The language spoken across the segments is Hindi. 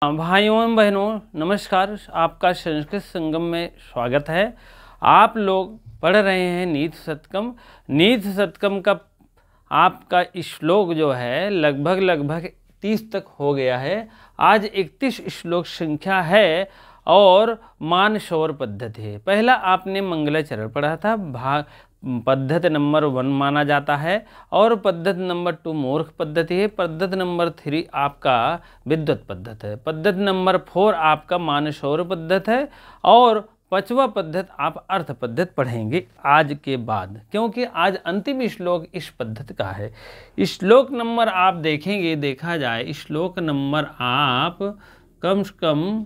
भाइयों एवं बहनों नमस्कार। आपका संस्कृत संगम में स्वागत है। आप लोग पढ़ रहे हैं नीति शतकम। नीति शतकम का आपका श्लोक जो है लगभग 30 तक हो गया है। आज 31 श्लोक संख्या है और मानसरोवर पद्धति है। पहला आपने मंगलाचरण पढ़ा था, पद्धति नंबर 1 माना जाता है और पद्धति नंबर 2 मूर्ख पद्धति है। पद्धति नंबर 3 आपका विद्वत पद्धति है। पद्धति नंबर 4 आपका मानसरोवर पद्धति है और 5वां पद्धति आप अर्थ पद्धति पढ़ेंगे आज के बाद, क्योंकि आज अंतिम श्लोक इस पद्धति का है। श्लोक नंबर आप देखेंगे, देखा जाए श्लोक नंबर आप कम से कम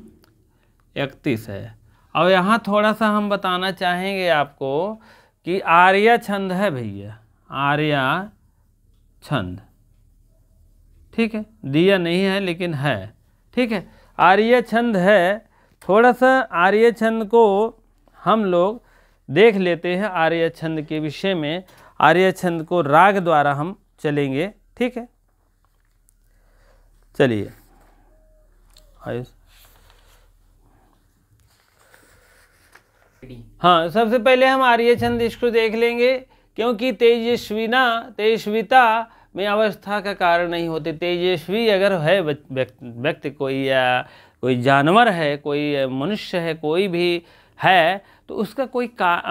31 है। और यहाँ थोड़ा सा हम बताना चाहेंगे आपको कि आर्या छंद है भैया, आर्या छंद, ठीक है, दिया नहीं है लेकिन है, ठीक है, आर्या छंद है। थोड़ा सा आर्या छंद को हम लोग देख लेते हैं। आर्या छंद के विषय में, आर्या छंद को राग द्वारा हम चलेंगे, ठीक है। चलिए हाँ, सबसे पहले हम आर्य छंद इसको देख लेंगे, क्योंकि तेजस्विता में अवस्था का कारण नहीं होते। तेजस्वी अगर है व्यक्ति कोई या कोई जानवर है, कोई मनुष्य है, कोई भी है, तो उसका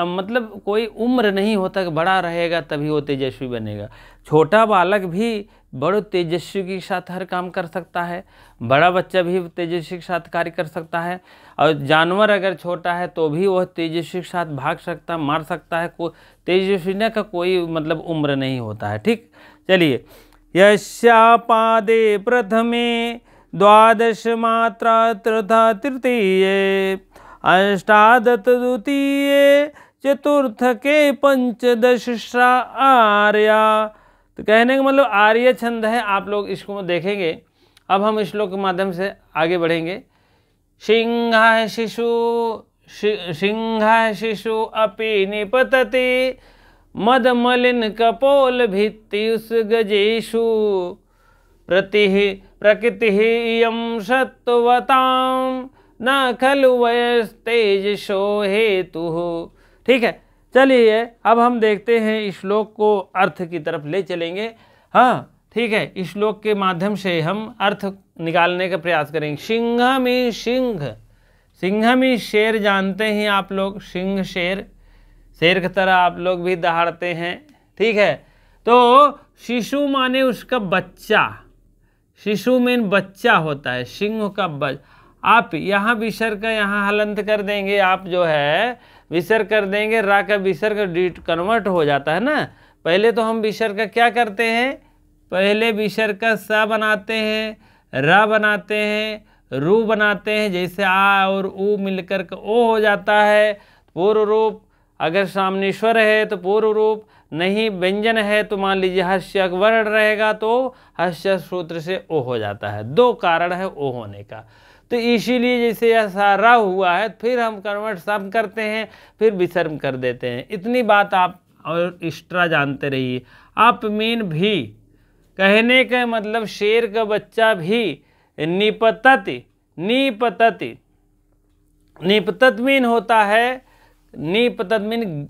मतलब कोई उम्र नहीं होता कि बड़ा रहेगा तभी वो तेजस्वी बनेगा। छोटा बालक भी बड़े तेजस्वी के साथ हर काम कर सकता है, बड़ा बच्चा भी तेजस्वी के साथ कार्य कर सकता है, और जानवर अगर छोटा है तो भी वह तेजस्वी के साथ भाग सकता है, मार सकता है। तेजस्वी का कोई मतलब उम्र नहीं होता है, ठीक। चलिए, यस्यापादे प्रथमे 12 मात्रा तथा तृतीये अष्टादश द्वितीये चतुर्थ के 15 आर्या। तो कहने का मतलब आर्य छंद है। आप लोग इसको देखेंगे। अब हम श्लोक के माध्यम से आगे बढ़ेंगे। सिंह शिशु अपि निपतति मदमलिन कपोल भित्तियुस गजेषु प्रकृति इयं सत्वतां न खलु वयस्तेजसो हेतुः। ठीक है, चलिए अब हम देखते हैं श्लोक को अर्थ की तरफ ले चलेंगे। हाँ, ठीक है, इस श्लोक के माध्यम से हम अर्थ निकालने का प्रयास करेंगे। सिंह में शेर जानते हैं आप लोग, सिंह शेर की तरह आप लोग भी दहाड़ते हैं, ठीक है। तो शिशु माने उसका बच्चा, शिशु में बच्चा होता है, सिंह का आप यहाँ विसर्ग का यहाँ हलंत कर देंगे, आप जो है विसर्ग कर देंगे, रा का विसर्ग डीट कन्वर्ट हो जाता है ना। पहले तो हम विसर्ग का क्या करते हैं, पहले विसर्ग का सा बनाते हैं, रा बनाते हैं, रू बनाते हैं, जैसे आ और ऊ मिलकर के ओ हो जाता है। पूर्व रूप अगर सामने स्वर है तो पूर्व रूप, नहीं व्यंजन है तो मान लीजिए हस्य वर्ण रहेगा तो हस्य सूत्र से ओ हो जाता है। 2 कारण है ओ होने का। तो इसीलिए जैसे यह सारा हुआ है, फिर हम कन्वर्ट सब करते हैं, फिर विसर्ग कर देते हैं। इतनी बात आप और एक्स्ट्रा जानते रहिए। आप मीन भी कहने का मतलब शेर का बच्चा भी निपतति मीन होता है, निपतत मीन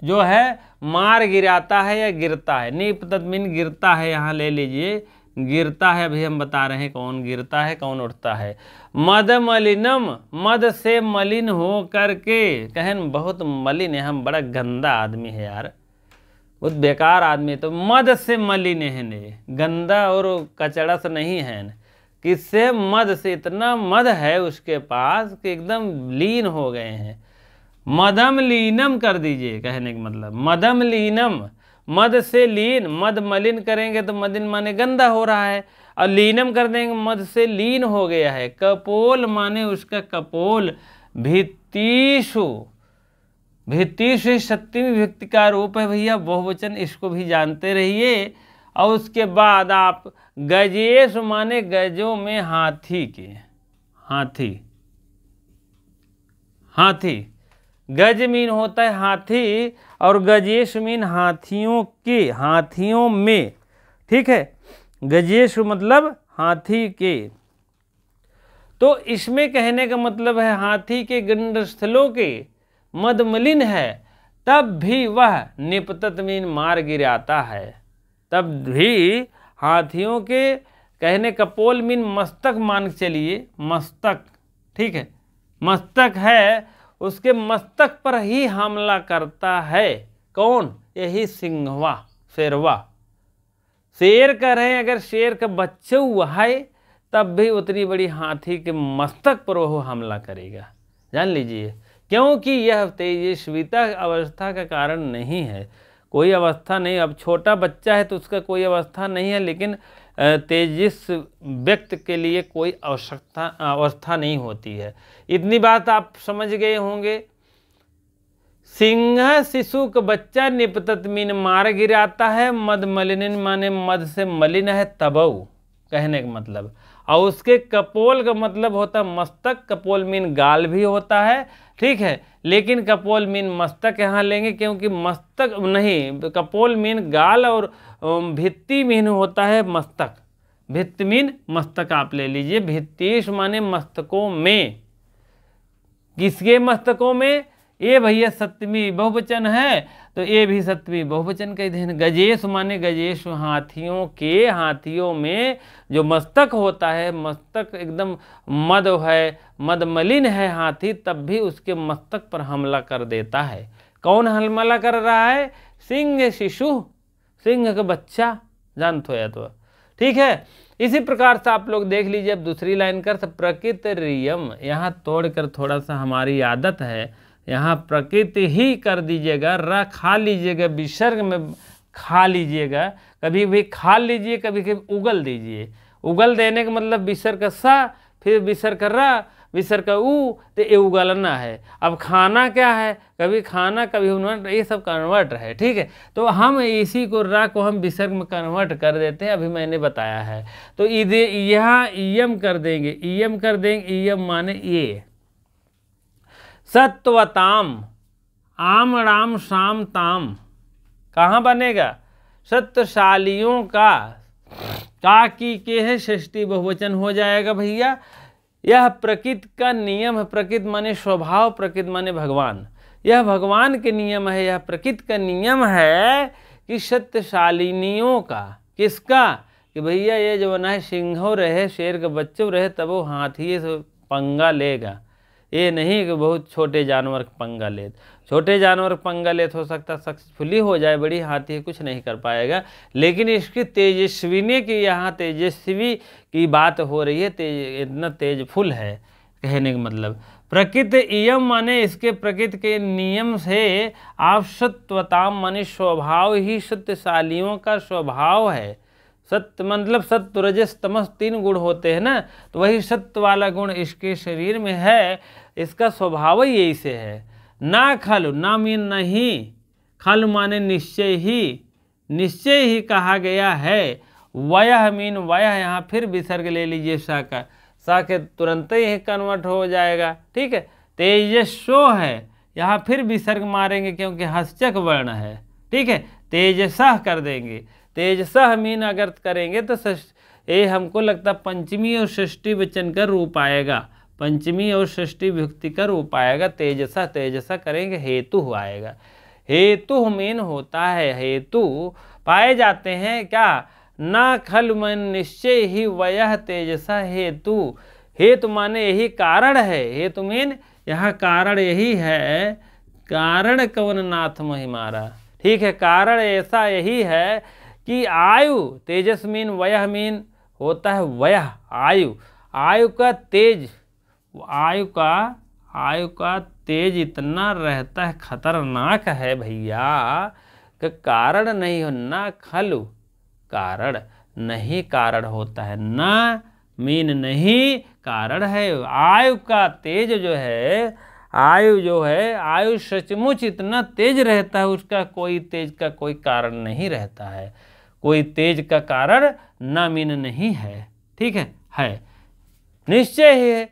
जो है मार गिराता है या गिरता है। निपतत मीन गिरता है, यहाँ ले लीजिए, गिरता है। अभी हम बता रहे हैं कौन गिरता है कौन उठता है। मद मलिनम, मद से मलिन हो करके, कहन बहुत मलिन है, हम बड़ा गंदा आदमी है यार, बहुत बेकार आदमी। तो मद से मलिन है ने, गंदा और कचड़ा से नहीं है। किससे? मद से, इतना मद है उसके पास कि एकदम लीन हो गए हैं। मदम लीनम कर दीजिए, कहने का मतलब मदम लीनम, मद से लीन, मद मलिन करेंगे तो मलिन माने गंदा हो रहा है, और लीनम कर देंगे मद से लीन हो गया है। कपोल माने उसका कपोल, भित्तिषु, भित्तिषु 7वीं विभक्ति का रूप है भैया, बहुवचन, इसको भी जानते रहिए। और उसके बाद आप गजेश माने गजों में हाथी के, हाथी गज मीन होता है हाथी, और गजेश मीन हाथियों के, हाथियों में, ठीक है। गजेश मतलब हाथी के। तो इसमें कहने का मतलब है हाथी के गंडस्थलों के मद मलिन है, तब भी वह निपतत मीन मार गिराता है। तब भी हाथियों के कहने कपोल मीन मस्तक मान के चलिए, मस्तक, ठीक है, मस्तक है, उसके मस्तक पर ही हमला करता है। कौन? यही सिंहवा, शेरवा। शेर कह रहे हैं, अगर शेर का बच्चा हुआ है तब भी उतनी बड़ी हाथी के मस्तक पर वो हमला करेगा, जान लीजिए। क्योंकि यह तेजस्विता अवस्था का कारण नहीं है, कोई अवस्था नहीं। अब छोटा बच्चा है तो उसका कोई अवस्था नहीं है, लेकिन तेजस व्यक्त के लिए कोई अवस्था नहीं होती है। इतनी बात आप समझ गए होंगे। सिंह शिशु का बच्चा निपतत मीन मार गिराता है, मद मलिन माने मद से मलिन है, तबऊ कहने का मतलब। और उसके कपोल का मतलब होता है मस्तक, कपोल मीन गाल भी होता है, ठीक है, लेकिन कपोल मीन मस्तक यहाँ लेंगे क्योंकि मस्तक नहीं, कपोल मीन गाल और भित्ति मीन होता है मस्तक। भित्ति मीन मस्तक आप ले लीजिए। भित्तिश माने मस्तकों में। किसके मस्तकों में? ये भैया सप्तमी बहुवचन है तो ये भी सप्तमी बहुवचन का ही देन। गजेश माने गजेश, हाथियों में जो मस्तक होता है, मस्तक एकदम मद है, मद मलिन है हाथी, तब भी उसके मस्तक पर हमला कर देता है। कौन हमला कर रहा है? सिंह शिशु, सिंह का बच्चा, जानते हो या तो, ठीक है। इसी प्रकार से आप लोग देख लीजिए। अब दूसरी लाइन कर, प्रकृति रियम, यहाँ तोड़कर थोड़ा सा हमारी आदत है, यहाँ प्रकृति ही कर दीजिएगा, र खा लीजिएगा, विसर्ग में खा लीजिएगा, कभी भी खा लीजिए, कभी कभी उगल दीजिए। उगल देने का मतलब विसर्ग का सा, फिर विसर्ग का र, विसर्ग का ऊ, तो ये उगलना है। अब खाना क्या है? कभी खाना, कभी उन्वर्ट, ये सब कन्वर्ट है, ठीक है। तो हम इसी को रा को हम विसर्ग में कन्वर्ट कर देते हैं, अभी मैंने बताया है। तो यहाँ ईयम कर देंगे, ईयम कर देंगे, ईयम माने ये। सत्वताम, आम राम शाम ताम, कहाँ बनेगा? सत्यशालियों का की के है षष्ठी बहुवचन हो जाएगा भैया। यह प्रकृति का नियम है। प्रकृति माने स्वभाव, प्रकृति माने भगवान। यह भगवान के नियम है, यह प्रकृति का नियम है कि सत्यशालिनियों का, किसका? कि भैया ये जो बना है सिंहों रहे, शेर का बच्चों रहे, तब वो हाथी से पंगा लेगा। ये नहीं कि बहुत छोटे जानवर पंगा ले, छोटे जानवर पंगा ले हो सकता सक्सेसफुली हो जाए, बड़ी हाथी कुछ नहीं कर पाएगा। लेकिन इसकी तेजस्विनी की, यहाँ तेजस्वी की बात हो रही है, इतना तेजफुल है कहने का मतलब। प्रकृति इयम माने इसके प्रकृति के नियम से आप सत्वताम माने स्वभाव ही सत्यशालियों का स्वभाव है। सत्य मतलब सत्व रजस तमस 3 गुण होते हैं ना, तो वही सत्य वाला गुण इसके शरीर में है, इसका स्वभाव ही यही से है। ना खल, ना मीन नहीं, खल माने निश्चय ही कहा गया है। वयह मीन वयह, यहाँ फिर विसर्ग ले लीजिए सा का, सा के तुरंत ही कन्वर्ट हो जाएगा, ठीक है। तेजस्व है, यहाँ फिर विसर्ग मारेंगे क्योंकि हस्चक वर्ण है, ठीक है। तेजसः कर देंगे, तेजसः मीन अगर करेंगे तो ये हमको लगता पंचमी और षष्ठी वचन का रूप आएगा, पंचमी और षष्ठी विभक्ति का रूप आएगा। तेजसा, तेजसा करेंगे हेतु आएगा। हेतु मीन होता है, हेतु पाए जाते हैं क्या? ना खल मन निश्चय ही वयह तेजसा हेतु। हेतु माने यही कारण है, हेतु मीन यहाँ कारण यही है। कारण कवन नाथ महिमारा, ठीक है। कारण ऐसा यही है कि आयु, तेजस मीन वयह मीन होता है वयह, आयु, आयु का तेज, आयु का तेज इतना रहता है, खतरनाक है भैया कि कारण नहीं हो। ना खलु, कारण नहीं, कारण होता है, ना मीन नहीं, कारण है। आयु का तेज जो है, आयु सचमुच इतना तेज रहता है, उसका कोई तेज का कोई कारण नहीं रहता है। कोई तेज का कारण ना मीन नहीं है, ठीक है। निश्चय ही है,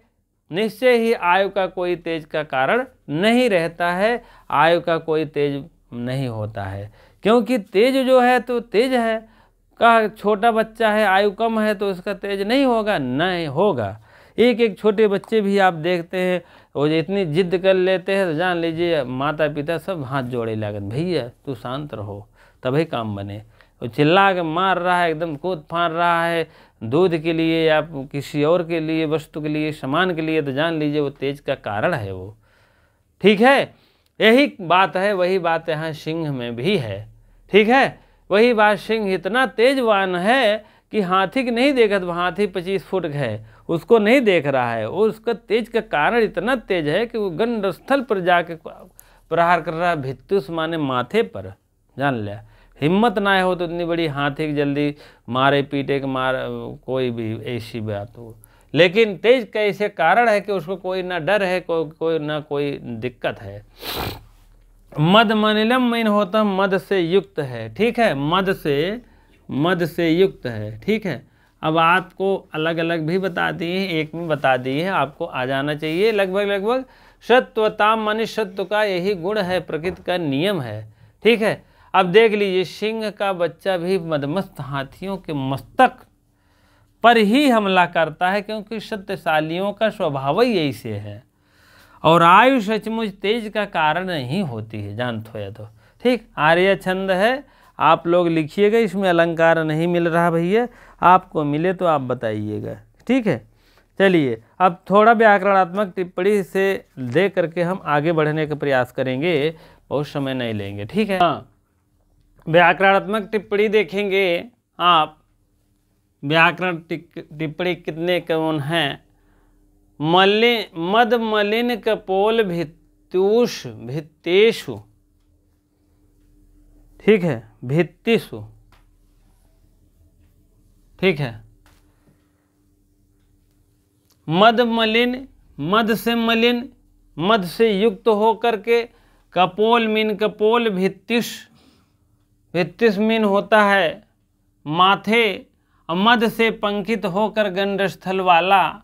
निश्चय ही आयु का कोई तेज का कारण नहीं रहता है, आयु का कोई तेज नहीं होता है। क्योंकि तेज जो है तो तेज है, का छोटा बच्चा है, आयु कम है तो उसका तेज नहीं होगा, नहीं होगा। एक एक छोटे बच्चे भी आप देखते हैं वो इतनी जिद कर लेते हैं तो जान लीजिए माता पिता सब हाथ जोड़े लागत, भैया तू शांत रहो तभी काम बने। वो चिल्ला के मार रहा है, एकदम कूद फाड़ रहा है दूध के लिए या किसी और के लिए, वस्तु के लिए, सामान के लिए, तो जान लीजिए वो तेज का कारण है वो। ठीक है, यही बात है, वही बात यहाँ सिंह में भी है। ठीक है, वही बात, सिंह इतना तेजवान है कि हाथी की नहीं देखा, तो हाथी 25 फुट है उसको नहीं देख रहा है, और उसका तेज का कारण इतना तेज है कि वो गंडस्थल पर जाके प्रहार कर रहा है, भित्तुस माने माथे पर, जान लिया। हिम्मत ना हो तो इतनी बड़ी हाथी की जल्दी मारे पीटे के मार कोई भी ऐसी बात हो, लेकिन तेज का ऐसे कारण है कि उसको कोई ना डर है, कोई ना कोई दिक्कत है। मद मनिलम मीन होता मद से युक्त है। ठीक है, मद से युक्त है। ठीक है, अब आपको अलग अलग भी बता दिए, एक में बता दिए, आपको आ जाना चाहिए लगभग। सत्वता मनुष्यत्व का यही गुण है, प्रकृति का नियम है। ठीक है, अब देख लीजिए सिंह का बच्चा भी मदमस्त हाथियों के मस्तक पर ही हमला करता है, क्योंकि सत्यशालियों का स्वभाव ही ऐसे है, और आयु सचमुच तेज का कारण नहीं होती है, जानते हो तो। ठीक, आर्य छंद है, आप लोग लिखिएगा, इसमें अलंकार नहीं मिल रहा भैया, आपको मिले तो आप बताइएगा। ठीक है, चलिए अब थोड़ा व्याकरणात्मक टिप्पणी से दे करके हम आगे बढ़ने का प्रयास करेंगे, बहुत समय नहीं लेंगे। ठीक है, हाँ, व्याकरणात्मक टिप्पणी देखेंगे आप। व्याकरण टिप्पणी कितने कौन हैं? मद मलिन कपोल भित्तेषु। ठीक है, भित्तिषु। ठीक है, मद मलिन, मद से मलिन, मद से युक्त होकर के, कपोल मीन कपोल, भित्तिस मीन होता है माथे, और मद से पंकित होकर गंडस्थल वाला।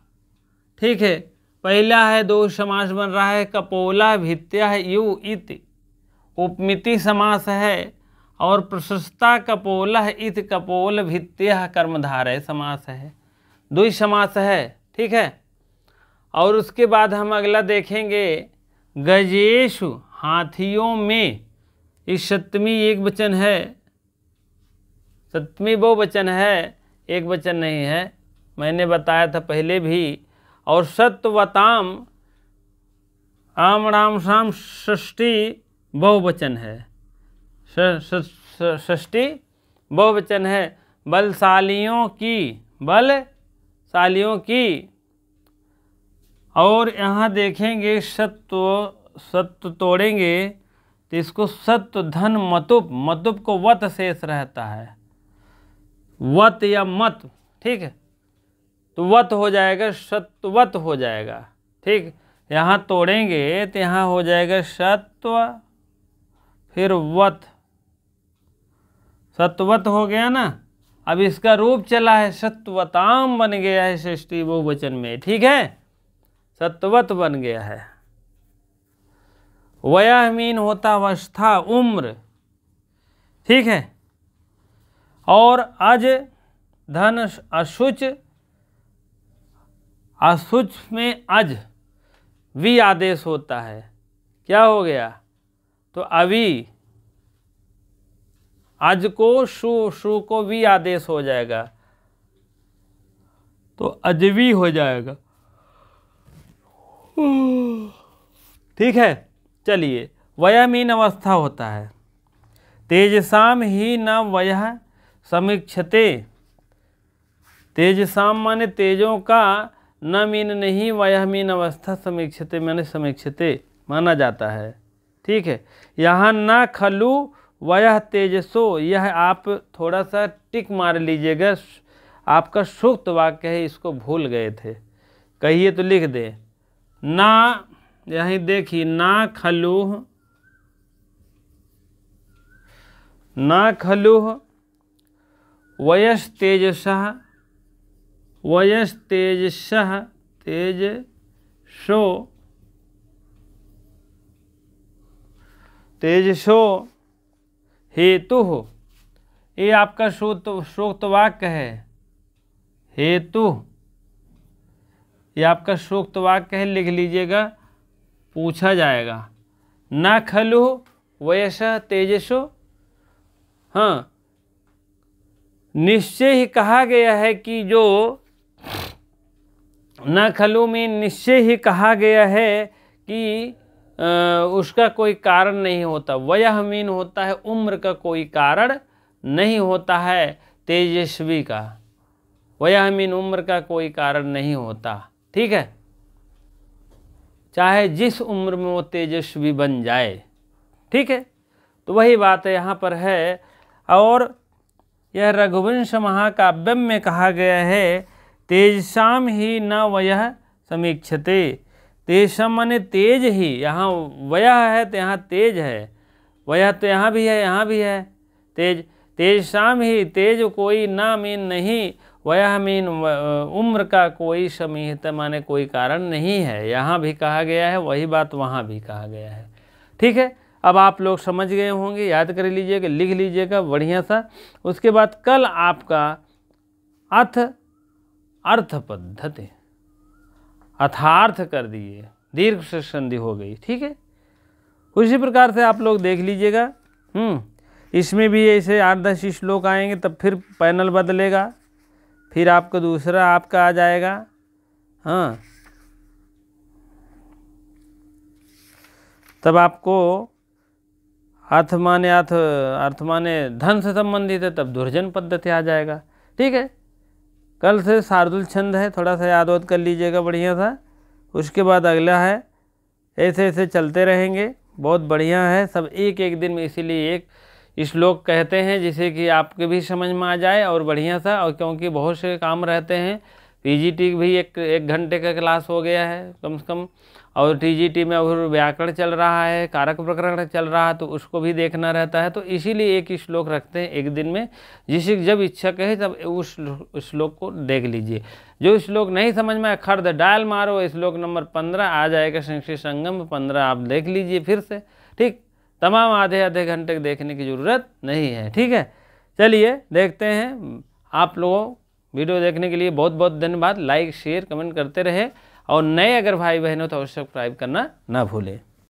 ठीक है, पहला है दो समास बन रहा है, कपोला भित्त्या यु इति उपमिति समास है, और प्रशस्ता कपोला इत कपोल भित्त्या कर्मधारय समास है, द्वि समास है। ठीक है, और उसके बाद हम अगला देखेंगे, गजेशु हाथियों में, इस सप्तमी एक वचन है, सप्तमी बहुवचन है, एक वचन नहीं है, मैंने बताया था पहले भी। और सत्वताम, आम राम शाम षष्ठी बहुवचन है, षष्ठी बहुवचन है। बलशालियों की, और यहाँ देखेंगे सत्व तोड़ेंगे तो इसको सत्व धन मतुप को वत शेष रहता है, वत या मत। ठीक है, तो वत हो जाएगा, सत्वत हो जाएगा। ठीक, यहाँ तोड़ेंगे तो यहाँ हो जाएगा सत्व फिर वत, सत्वत हो गया ना। अब इसका रूप चला है, सत्वताम बन गया है षष्ठी बहुवचन में। ठीक है, सत्वत बन गया है। वयः मीन होता अवस्था, उम्र। ठीक है, और अज धन अशुच, अशुच में अज वी आदेश होता है, क्या हो गया, तो अभी अज को शु को वी आदेश हो जाएगा, तो अजवी हो जाएगा। ठीक है, चलिए, वयः मीन अवस्था होता है। तेजसाम ही न वयः समीक्षते, तेजसाम माने तेजों का, न मीन नहीं, वयः मीन अवस्था, समीक्षते माने समीक्षते माना जाता है। ठीक है, यहाँ न खलु वयः तेजसो, यह आप थोड़ा सा टिक मार लीजिएगा, आपका सूक्त वाक्य है, इसको भूल गए थे, कहिए तो लिख दे। ना, यहीं देखिए, ना खलु वयस्तेजसः, तेजसो हेतु, ये आपका सूक्त वाक्य है, हेतु ये आपका सूक्त वाक्य है, लिख लीजिएगा, पूछा जाएगा। न खलु वयसः तेजसो, हाँ, निश्चय ही कहा गया है कि जो न खलु में निश्चय ही कहा गया है कि उसका कोई कारण नहीं होता। वयह मीन होता है उम्र का कोई कारण नहीं होता है तेजस्वी का। वयह मीन उम्र का कोई कारण नहीं होता, ठीक है, चाहे जिस उम्र में वो तेजस्वी बन जाए, ठीक है। तो वही बात है यहाँ पर है। और यह रघुवंश महाकाव्यम में कहा गया है, तेजसाम ही न वयः समीक्षते। तेजसाम माने तेज ही, यहाँ वयः है तो यहाँ तेज है, वयः तो यहाँ भी है, यहाँ भी है तेज। तेजसाम ही, तेज कोई ना मीन नहीं, वयः मीन उम्र का कोई समीहता माने कोई कारण नहीं है। यहाँ भी कहा गया है, वही बात वहाँ भी कहा गया है, ठीक है। अब आप लोग समझ गए होंगे, याद कर लीजिएगा, लिख लीजिएगा बढ़िया सा। उसके बाद कल आपका अर्थ पद्धति, अर्थार्थ कर दिए, दीर्घ से संधि हो गई, ठीक है। उसी प्रकार से आप लोग देख लीजिएगा। इसमें भी ऐसे 8-10 श्लोक आएंगे, तब फिर पैनल बदलेगा, फिर आपको दूसरा आपका आ जाएगा। हाँ, तब आपको अर्थ माने धन से संबंधित है, तब दुर्जन पद्धति आ जाएगा, ठीक है। कल से शार्दुल छंद है, थोड़ा सा याद वाद कर लीजिएगा बढ़िया सा। उसके बाद अगला है, ऐसे ऐसे चलते रहेंगे, बहुत बढ़िया है सब एक एक दिन में। इसीलिए एक श्लोक कहते हैं जिसे कि आपके भी समझ में आ जाए और बढ़िया सा। और क्योंकि बहुत से काम रहते हैं, पीजीटी भी एक घंटे का क्लास हो गया है कम से कम, और टीजीटी में और व्याकरण चल रहा है, कारक प्रकरण चल रहा है, तो उसको भी देखना रहता है। तो इसीलिए एक ही श्लोक रखते हैं एक दिन में, जिसे जब इच्छा कहे तब उस श्लोक को देख लीजिए। जो श्लोक नहीं समझ में आए, खर्द डायल मारो, श्लोक नंबर 15 आ जाएगा संस्कृत संगम 15, आप देख लीजिए फिर से, ठीक। तमाम आधे घंटे देखने की ज़रूरत नहीं है, ठीक है। चलिए देखते हैं। आप लोगों वीडियो देखने के लिए बहुत बहुत धन्यवाद। लाइक शेयर कमेंट करते रहे, और नए अगर भाई बहन हो तो अवश्य सब्सक्राइब करना ना भूलें।